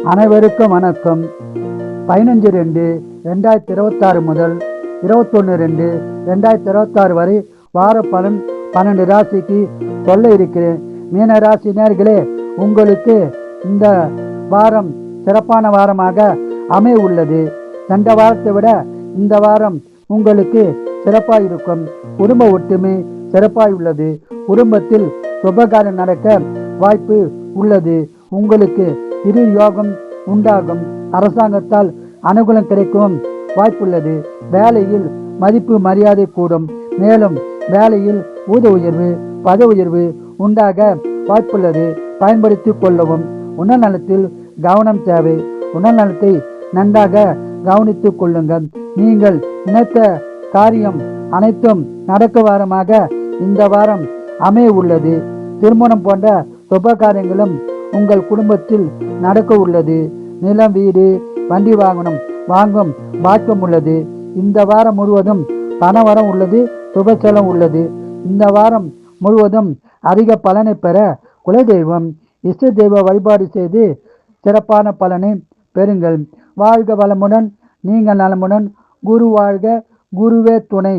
அனைவருக்கும் வணக்கம். 15/2/2026 முதல் 21/2/2026 வரை வார பலன் 12 ராசிக்கு சொல்ல இருக்கிறேன். மீன ராசி நேயர்களே, உங்களுக்கு இந்த வாரம் சிறப்பான வாரமாக அமைய உள்ளது. சென்ற வாரத்தை விட இந்த வாரம் உங்களுக்கு சிறப்பாக இருக்கும். குடும்ப ஒற்றுமை சிறப்பாக உள்ளது. குடும்பத்தில் சுபகாரியம் நடக்க வாய்ப்பு உள்ளது. உங்களுக்கு திடீர் யோகம் உண்டாகும். அரசாங்கத்தால் அனுகூலம் கிடைக்கும் வாய்ப்புள்ளது. வேலையில் மதிப்பு மரியாதை கூடும். மேலும் வேலையில் ஊத உயர்வு பதவி உயர்வு உண்டாக வாய்ப்புள்ளது. பயன்படுத்திக் கொள்ளவும். உடல்நலத்தில் கவனம் தேவை. உடல்நலத்தை நன்றாக கவனித்துக் கொள்ளுங்கள். நீங்கள் நினைத்த காரியம் அனைத்தும் நடக்க வாரமாக இந்த வாரம் அமைய உள்ளது. திருமணம் போன்ற சுப காரியங்களும் உங்கள் குடும்பத்தில் நடக்க உள்ளது. நிலம் வீடு வண்டி வாங்கும் பாக்கியம் உள்ளது. இந்த வாரம் முழுவதும் பணவரம் உள்ளது. சுப செலவு உள்ளது. இந்த வாரம் முழுவதும் அதிக பலனை பெற குலதெய்வம் இஷ்ட தெய்வ வழிபாடு செய்து சிறப்பான பலனை பெறுங்கள். வாழ்க வளமுடன், நீங்கள் நலமுடன். குரு வாழ்க, குருவே துணை.